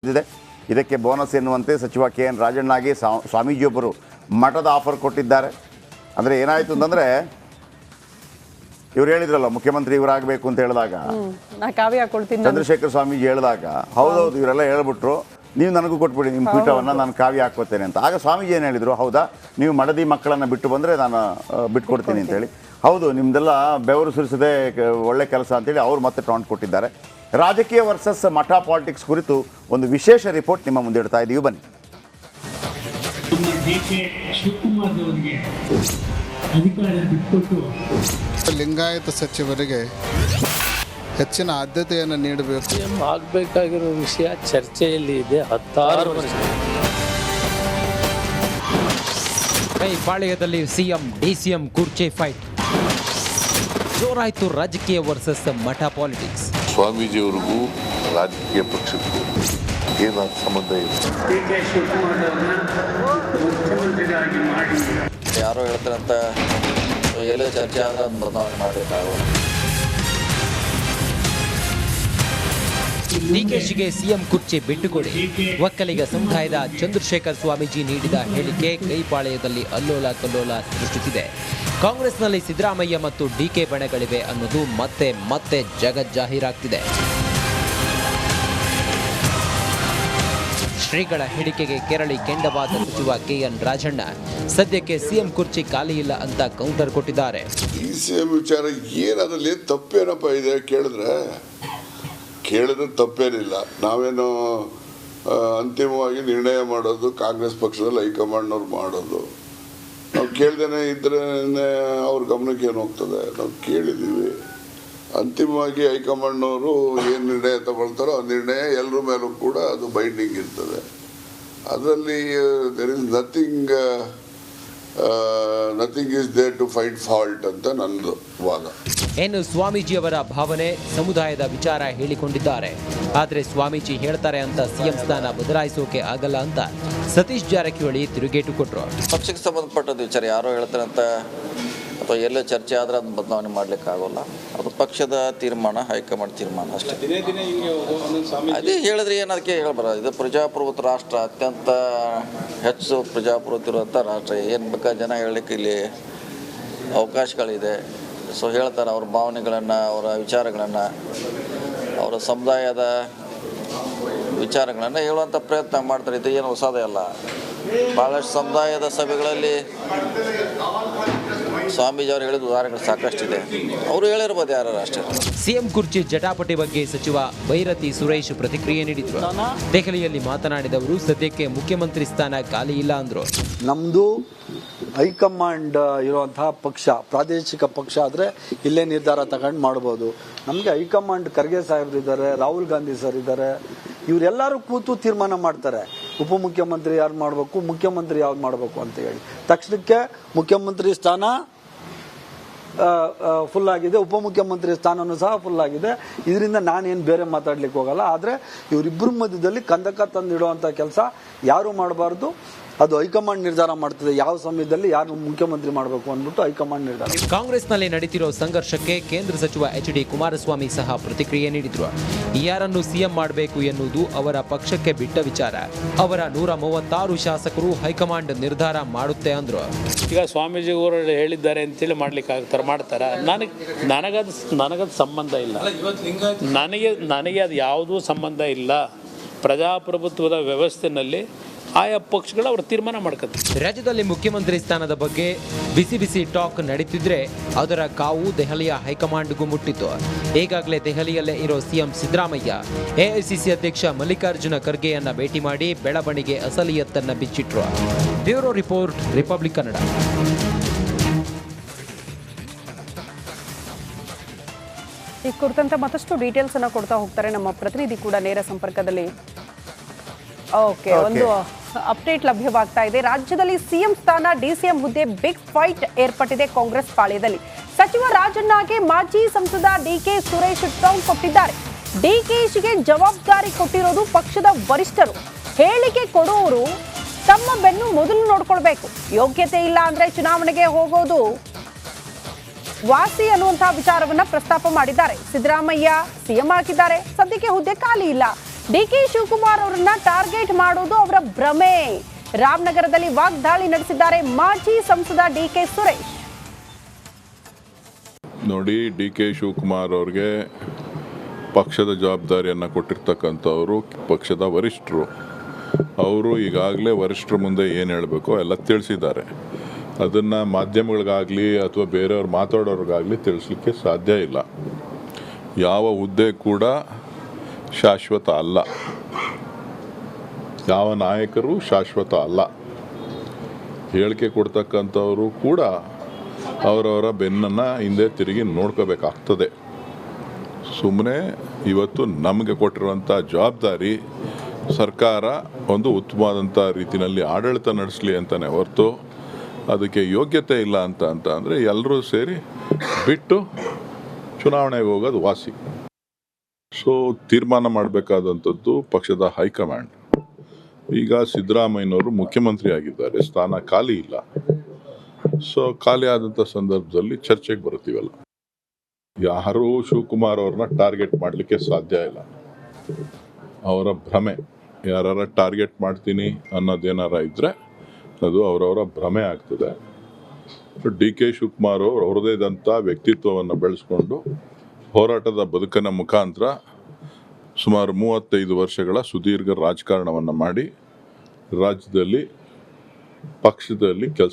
ಇದೆ. ಇದಕ್ಕೆ ಬೋನಸ್ ಎನ್ನುವಂತೆ ಸಚಿವ KN ರಾಜಣ್ಣಗೆ ಸ್ವಾಮೀಜಿಯೊಬ್ಬರು ಮಠದ ಆಫರ್ ಕೊಟ್ಟಿದ್ದಾರೆ. ಅಂದರೆ ಏನಾಯಿತು ಅಂತಂದರೆ ಇವ್ರು ಹೇಳಿದ್ರಲ್ಲ ಮುಖ್ಯಮಂತ್ರಿ ಇವರಾಗಬೇಕು ಅಂತ ಹೇಳಿದಾಗ ಚಂದ್ರಶೇಖರ್ ಸ್ವಾಮೀಜಿ ಹೇಳಿದಾಗ ಹೌದೌದು ಇವರೆಲ್ಲ ಹೇಳ್ಬಿಟ್ರು, ನೀವು ನನಗೂ ಕೊಟ್ಬಿಡಿ ನಿಮ್ಮ ಪೀಠವನ್ನು ನಾನು ಕಾವ್ಯ ಹಾಕ್ಕೋತೇನೆ ಅಂತ. ಆಗ ಸ್ವಾಮೀಜಿ ಏನು ಹೇಳಿದರು, ಹೌದಾ ನೀವು ಮಡದಿ ಮಕ್ಕಳನ್ನು ಬಿಟ್ಟು ಬಂದರೆ ನಾನು ಬಿಟ್ಕೊಡ್ತೀನಿ ಅಂತೇಳಿ. ಹೌದು ನಿಮ್ಮದೆಲ್ಲ ಬೆವರು ಸುರಿಸದೆ ಒಳ್ಳೆ ಕೆಲಸ ಅಂತೇಳಿ ಅವ್ರು ಮತ್ತೆ ಟಾಂಟ್ ಕೊಟ್ಟಿದ್ದಾರೆ. ರಾಜಕೀಯ ವರ್ಸಸ್ ಮಠ ಪಾಲಿಟಿಕ್ಸ್ ಕುರಿತು ಒಂದು ವಿಶೇಷ ರಿಪೋರ್ಟ್ ನಿಮ್ಮ ಮುಂದೆ ಇಡ್ತಾ ಇದ್ದೀವಿ, ಬನ್ನಿ. ಲಿಂಗಾಯತ ಸಚಿವರಿಗೆ ಹೆಚ್ಚಿನ ಆದ್ಯತೆಯನ್ನು ನೀಡಬೇಕು. ಆಗಬೇಕಾಗಿರೋ ವಿಷಯ ಚರ್ಚೆಯಲ್ಲಿ ಇದೆ. 16 ವರ್ಷ ಕೈಪಾಳ್ಯದಲ್ಲಿ ಸಿಎಂ ಡಿಸಿಎಂ ಕುರ್ಚಿ ಫೈಟ್ ಜೋರಾಯಿತು. ರಾಜಕೀಯ ವರ್ಸಸ್ ಮಠ ಪಾಲಿಟಿಕ್ಸ್. ಸ್ವಾಮೀಜಿಯವರಿಗೂ ರಾಜಕೀಯ ಪಕ್ಷಕ್ಕೂ ಏನಾದ ಸಂಬಂಧ ಇದೆ? ಯಾರೋ ಹೇಳ್ತಾರಂತ ಎಲ್ಲ ಚರ್ಚೆ ಆದ ಬದಲಾವಣೆ ಮಾಡಬೇಕಾಗುವ. ಡಿಕೆಶಿಗೆ ಸಿಎಂ ಕುರ್ಚಿ ಬಿಟ್ಟುಕೊಡಿ. ಒಕ್ಕಲಿಗ ಸಮುದಾಯದ ಚಂದ್ರಶೇಖರ್ ಸ್ವಾಮೀಜಿ ನೀಡಿದ ಹೇಳಿಕೆ ಕೈಪಾಳ್ಯದಲ್ಲಿ ಅಲ್ಲೋಲ ಕಲ್ಲೋಲ ಸೃಷ್ಟಿಸಿದೆ. ಕಾಂಗ್ರೆಸ್ನಲ್ಲಿ ಸಿದ್ದರಾಮಯ್ಯ ಮತ್ತು ಡಿಕೆ ಬಣಗಳಿವೆ ಅನ್ನೋದು ಮತ್ತೆ ಮತ್ತೆ ಜಗಜ್ಜಾಹೀರಾಗ್ತಿದೆ. ಶ್ರೀಗಳ ಹೇಳಿಕೆಗೆ ಕೆರಳಿ ಕೆಂಡವಾದ ಸಚಿವ KN ರಾಜಣ್ಣ ಸದ್ಯಕ್ಕೆ ಸಿಎಂ ಕುರ್ಚಿ ಖಾಲಿ ಇಲ್ಲ ಅಂತ ಕೌಂಟರ್ ಕೊಟ್ಟಿದ್ದಾರೆ. ಈ ಸಿಎಂ ವಿಚಾರ ಏನದ್ರಲ್ಲಿ ತಪ್ಪೇನಪ್ಪ ಇದೆ ಕೇಳಿದ್ರೆ ತಪ್ಪೇನಿಲ್ಲ. ನಾವೇನು ಅಂತಿಮವಾಗಿ ನಿರ್ಣಯ ಮಾಡೋದು ಕಾಂಗ್ರೆಸ್ ಪಕ್ಷದಲ್ಲಿ ಹೈಕಮಾಂಡ್ನವ್ರು ಮಾಡೋದು. ನಾವು ಕೇಳ್ದೇನೆ ಇದ್ರೆ ಅವ್ರ ಗಮನಕ್ಕೆ ಏನು ಹೋಗ್ತದೆ? ನಾವು ಕೇಳಿದ್ದೀವಿ. ಅಂತಿಮವಾಗಿ ಹೈಕಮಾಂಡ್ನವರು ಏನು ನಿರ್ಣಯ ತಗೊಳ್ತಾರೋ ಆ ನಿರ್ಣಯ ಎಲ್ಲರ ಮೇಲೂ ಕೂಡ ಅದು ಬೈಂಡಿಂಗ್ ಇರ್ತದೆ. ಅದರಲ್ಲಿ there is nothing is there to find fault ಅಂತ ನನ್ನದು ವಾದ. ಇನ್ನು ಸ್ವಾಮೀಜಿಯವರ ಭಾವನೆ ಸಮುದಾಯದ ವಿಚಾರ ಹೇಳಿಕೊಂಡಿದ್ದಾರೆ. ಆದರೆ ಸ್ವಾಮೀಜಿ ಹೇಳ್ತಾರೆ ಅಂತ ಸಿಎಂ ಸ್ಥಾನ ಬದಲಾಯಿಸೋಕೆ ಆಗಲ್ಲ ಅಂತ ಸತೀಶ್ ಜಾರಕಿಹೊಳಿ ತಿರುಗೇಟು ಕೊಟ್ಟರು. ಪಕ್ಷಕ್ಕೆ ಸಂಬಂಧಪಟ್ಟದ ವಿಚಾರ ಯಾರೋ ಹೇಳ್ತಾರಂತ ಅಥವಾ ಎಲ್ಲೋ ಚರ್ಚೆ ಆದ್ರೆ ಅದನ್ನ ಬದಲಾವಣೆ ಮಾಡ್ಲಿಕ್ಕೆ ಆಗೋಲ್ಲ. ಅದು ಪಕ್ಷದ ತೀರ್ಮಾನ, ಹೈಕಮಾಂಡ್ ತೀರ್ಮಾನ ಅಷ್ಟೇ. ಅದೇ ಹೇಳಿದ್ರೆ ಏನದಕ್ಕೆ ಹೇಳ್ಬಾರ. ಇದು ಪ್ರಜಾಪ್ರಭುತ್ವ ರಾಷ್ಟ್ರ, ಅತ್ಯಂತ ಹೆಚ್ಚು ಪ್ರಜಾಪ್ರಭುತ್ವ ಇರುವಂಥ ರಾಷ್ಟ್ರ. ಏನು ಬೇಕಾದ ಜನ ಹೇಳಲಿಕ್ಕೆ ಇಲ್ಲಿ ಅವಕಾಶಗಳಿದೆ. ಸೊ ಹೇಳ್ತಾರೆ ಅವ್ರ ಭಾವನೆಗಳನ್ನು, ಅವರ ವಿಚಾರಗಳನ್ನು, ಅವರ ಸಮುದಾಯದ ವಿಚಾರಗಳನ್ನು ಹೇಳುವಂಥ ಪ್ರಯತ್ನ ಮಾಡ್ತಾರೆ. ಇದು ಏನು ಹೊಸದೇ ಅಲ್ಲ. ಭಾಳಷ್ಟು ಸಮುದಾಯದ ಸಭೆಗಳಲ್ಲಿ ಸ್ವಾಮೀಜಿ ಅವರು ಹೇಳಿದ ಉದಾಹರಣೆಗಳು ಸಾಕಷ್ಟಿದೆ. ಅವರು ಹೇಳಿರ್ಬೋದು ಯಾರು ಅಷ್ಟೇ. ಸಿಎಂ ಕುರ್ಚಿ ಜಟಾಪಟಿ ಬಗ್ಗೆ ಸಚಿವ ಬೈರತಿ ಸುರೇಶ್ ಪ್ರತಿಕ್ರಿಯೆ ನೀಡಿದ್ರು. ದೆಹಲಿಯಲ್ಲಿ ಮಾತನಾಡಿದವರು ಸದ್ಯಕ್ಕೆ ಮುಖ್ಯಮಂತ್ರಿ ಸ್ಥಾನ ಖಾಲಿ ಇಲ್ಲ ಅಂದ್ರು. ನಮ್ದು ಹೈಕಮಾಂಡ್ ಇರುವಂತಹ ಪಕ್ಷ, ಪ್ರಾದೇಶಿಕ ಪಕ್ಷ ಆದ್ರೆ ಇಲ್ಲೇ ನಿರ್ಧಾರ ತಗೊಂಡು ಮಾಡ್ಬೋದು. ನಮ್ಗೆ ಹೈಕಮಾಂಡ್ ಖರ್ಗೆ ಸಾಹೇಬ್ರು ಇದ್ದಾರೆ, ರಾಹುಲ್ ಗಾಂಧಿ ಸರ್ ಇದ್ದಾರೆ. ಇವರೆಲ್ಲರೂ ಕೂತು ತೀರ್ಮಾನ ಮಾಡ್ತಾರೆ. ಉಪಮುಖ್ಯಮಂತ್ರಿ ಯಾರು ಮಾಡಬೇಕು, ಮುಖ್ಯಮಂತ್ರಿ ಯಾವ್ದು ಮಾಡಬೇಕು ಅಂತ ಹೇಳಿ. ತಕ್ಷಣಕ್ಕೆ ಮುಖ್ಯಮಂತ್ರಿ ಸ್ಥಾನ ಫುಲ್ ಆಗಿದೆ, ಉಪಮುಖ್ಯಮಂತ್ರಿ ಸ್ಥಾನನೂ ಸಹ ಫುಲ್ ಆಗಿದೆ. ಇದರಿಂದ ನಾನೇನು ಬೇರೆ ಮಾತಾಡ್ಲಿಕ್ಕೆ ಹೋಗಲ್ಲ. ಆದರೆ ಇವರಿಬ್ಬರ ಮಧ್ಯದಲ್ಲಿ ಕಂದಕ ತಂದಿಡುವಂಥ ಕೆಲಸ ಯಾರು ಮಾಡಬಾರ್ದು. ಅದು ಹೈಕಮಾಂಡ್ ನಿರ್ಧಾರ ಮಾಡ್ತದೆ. ಯಾವ ಸಮಯದಲ್ಲಿ ಯಾರು ಮುಖ್ಯಮಂತ್ರಿ ಮಾಡಬೇಕು ಅಂದ್ಬಿಟ್ಟು ಹೈಕಮಾಂಡ್ ನಿರ್ಧಾರ. ಕಾಂಗ್ರೆಸ್ನಲ್ಲಿ ನಡೀತಿರೋ ಸಂಘರ್ಷಕ್ಕೆ ಕೇಂದ್ರ ಸಚಿವ HD ಕುಮಾರಸ್ವಾಮಿ ಸಹ ಪ್ರತಿಕ್ರಿಯೆ ನೀಡಿದ್ರು. ಯಾರನ್ನು ಸಿಎಂ ಮಾಡಬೇಕು ಎನ್ನುವುದು ಅವರ ಪಕ್ಷಕ್ಕೆ ಬಿಟ್ಟ ವಿಚಾರ. ಅವರ 136 ಶಾಸಕರು ಹೈಕಮಾಂಡ್ ನಿರ್ಧಾರ ಮಾಡುತ್ತೆ ಅಂದ್ರು. ಈಗ ಸ್ವಾಮೀಜಿ ಅವರು ಹೇಳಿದ್ದಾರೆ ಅಂತೇಳಿ ಮಾಡ್ಲಿಕ್ಕೆ ಮಾಡ್ತಾರ. ನನಗದು ಸಂಬಂಧ ಇಲ್ಲ. ನನಗೆ ಅದು ಯಾವುದೂ ಸಂಬಂಧ ಇಲ್ಲ. ಪ್ರಜಾಪ್ರಭುತ್ವದ ವ್ಯವಸ್ಥೆಯಲ್ಲಿ ಆಯಾ ಪಕ್ಷಗಳು ಅವರು ತೀರ್ಮಾನ ಮಾಡ್ಕೊತಾರೆ. ರಾಜ್ಯದಲ್ಲಿ ಮುಖ್ಯಮಂತ್ರಿ ಸ್ಥಾನದ ಬಗ್ಗೆ ಬಿಸಿ ಬಿಸಿ ಟಾಕ್ ನಡೀತಿದ್ರೆ ಅದರ ಕಾವು ದೆಹಲಿಯ ಹೈಕಮಾಂಡ್ಗೂ ಮುಟ್ಟಿತ್ತು. ಈಗಾಗಲೇ ದೆಹಲಿಯಲ್ಲೇ ಇರೋ ಸಿಎಂ ಸಿದ್ದರಾಮಯ್ಯ AICC ಅಧ್ಯಕ್ಷ ಮಲ್ಲಿಕಾರ್ಜುನ ಖರ್ಗೆಯನ್ನ ಭೇಟಿ ಮಾಡಿ ಬೆಳವಣಿಗೆ ಅಸಲಿಯತ್ತನ್ನ ಬಿಚ್ಚಿಟ್ರು. Bureau report, republic Kannada. ಈ ಕುರಿತಂತೆ ಮತ್ತಷ್ಟು ಡೀಟೇಲ್ಸ್ ಅನ್ನ ಕೊಡ್ತಾ ಹೋಗ್ತಾರೆ ನಮ್ಮ ಪ್ರತಿನಿಧಿ ಕೂಡ ನೇರ ಸಂಪರ್ಕದಲ್ಲಿ. ಓಕೆ, ಒಂದು ಅಪ್ಡೇಟ್ ಲಭ್ಯವಾಗ್ತಾ ಇದೆ. ರಾಜ್ಯದಲ್ಲಿ ಸಿಎಂ ಸ್ಥಾನ ಡಿಸಿಎಂ ಹುದ್ದೆ ಬಿಗ್ ಫೈಟ್ ಏರ್ಪಟ್ಟಿದೆ ಕಾಂಗ್ರೆಸ್ ಪಾಳ್ಯದಲ್ಲಿ. ಸಚಿವ ರಾಜಣ್ಣಗೆ ಮಾಜಿ ಸಂಸದ DK ಸುರೇಶ್ ಟಾಂಗ್ ಕೊಟ್ಟಿದ್ದಾರೆ. DKಶಿಗೆ ಜವಾಬ್ದಾರಿ ಕೊಟ್ಟಿರೋದು ಪಕ್ಷದ ವರಿಷ್ಠರು. ಹೇಳಿಕೆ ಕೊಡುವವರು ತಮ್ಮ ಬೆನ್ನು ಮೊದಲು ನೋಡ್ಕೊಳ್ಬೇಕು. ಯೋಗ್ಯತೆ ಇಲ್ಲ ಅಂದ್ರೆ ಚುನಾವಣೆಗೆ ಹೋಗೋದು ವಾಸಿ ಅನ್ನುವಂತಹ ವಿಚಾರವನ್ನ ಪ್ರಸ್ತಾಪ ಮಾಡಿದ್ದಾರೆ. ಸಿದ್ದರಾಮಯ್ಯ ಸಿಎಂ ಆಗಿದ್ದಾರೆ, ಸದ್ಯಕ್ಕೆ ಹುದ್ದೆ ಖಾಲಿ ಇಲ್ಲ. ಡಿಕೆ ಶಿವಕುಮಾರ್ ಅವರನ್ನ ಟಾರ್ಗೆಟ್ ಮಾಡುವುದು ಅವರ ಭ್ರಮೆ. ರಾಮನಗರದಲ್ಲಿ ವಾಗ್ದಾಳಿ ನಡೆಸಿದ್ದಾರೆ ಮಾಜಿ ಸಂಸದ ಡಿಕೆ ಸುರೇಶ್. ನೋಡಿ, ಡಿ ಕೆ ಶಿವಕುಮಾರ್ ಅವ್ರಿಗೆ ಪಕ್ಷದ ಜವಾಬ್ದಾರಿಯನ್ನು ಕೊಟ್ಟಿರ್ತಕ್ಕಂಥವರು ಪಕ್ಷದ ವರಿಷ್ಠರು. ಅವರು ಈಗಾಗಲೇ ವರಿಷ್ಠರ ಮುಂದೆ ಏನು ಹೇಳಬೇಕೋ ಎಲ್ಲ ತಿಳಿಸಿದ್ದಾರೆ. ಅದನ್ನು ಮಾಧ್ಯಮಗಳಿಗಾಗಲಿ ಅಥವಾ ಬೇರೆಯವ್ರು ಮಾತಾಡೋರಿಗಾಗಲಿ ತಿಳಿಸ್ಲಿಕ್ಕೆ ಸಾಧ್ಯ ಇಲ್ಲ. ಯಾವ ಹುದ್ದೆ ಕೂಡ ಶಾಶ್ವತ ಅಲ್ಲ, ಯಾವ ನಾಯಕರು ಶಾಶ್ವತ ಅಲ್ಲ. ಹೇಳಿಕೆ ಕೊಡ್ತಕ್ಕಂಥವರು ಕೂಡ ಅವರವರ ಬೆನ್ನನ್ನು ಹಿಂದೆ ತಿರುಗಿ ನೋಡ್ಕೋಬೇಕಾಗ್ತದೆ. ಸುಮ್ಮನೆ ಇವತ್ತು ನಮಗೆ ಕೊಟ್ಟಿರುವಂಥ ಜವಾಬ್ದಾರಿ ಸರ್ಕಾರ ಒಂದು ಉತ್ತಮವಾದಂಥ ರೀತಿಯಲ್ಲಿ ಆಡಳಿತ ನಡೆಸಲಿ ಅಂತಲೇ ಹೊರತು ಅದಕ್ಕೆ ಯೋಗ್ಯತೆ ಇಲ್ಲ ಅಂತ ಅಂದರೆ ಎಲ್ಲರೂ ಸೇರಿ ಬಿಟ್ಟು ಚುನಾವಣೆಗೆ ಹೋಗೋದು ವಾಸಿ. ಸೊ ತೀರ್ಮಾನ ಮಾಡಬೇಕಾದಂಥದ್ದು ಪಕ್ಷದ ಹೈಕಮಾಂಡ್. ಈಗ ಸಿದ್ದರಾಮಯ್ಯನವರು ಮುಖ್ಯಮಂತ್ರಿ ಆಗಿದ್ದಾರೆ, ಸ್ಥಾನ ಖಾಲಿ ಇಲ್ಲ. ಸೊ ಖಾಲಿ ಆದಂಥ ಸಂದರ್ಭದಲ್ಲಿ ಚರ್ಚೆಗೆ ಬರ್ತೀವಲ್ಲ. ಯಾರೂ ಶಿವಕುಮಾರ್ ಅವ್ರನ್ನ ಟಾರ್ಗೆಟ್ ಮಾಡಲಿಕ್ಕೆ ಸಾಧ್ಯ ಇಲ್ಲ. ಅವರ ಭ್ರಮೆ. ಯಾರ ಟಾರ್ಗೆಟ್ ಮಾಡ್ತೀನಿ ಅನ್ನೋದೇನಾರ ಇದ್ದರೆ ಅದು ಅವರವರ ಭ್ರಮೆ ಆಗ್ತದೆ. ಡಿ ಕೆ ಶಿವಕುಮಾರ್ ಅವರು ಅವ್ರದೇ ಆದಂಥ ವ್ಯಕ್ತಿತ್ವವನ್ನು ಬೆಳೆಸ್ಕೊಂಡು ಹೋರಾಟದ ಬದುಕಿನ ಮುಖಾಂತರ ಸುಮಾರು 35 ವರ್ಷಗಳ ಸುದೀರ್ಘ ರಾಜಕಾರಣವನ್ನು ಮಾಡಿ ರಾಜ್ಯದಲ್ಲಿ ಪಕ್ಷದಲ್ಲಿ ಕೆಲಸ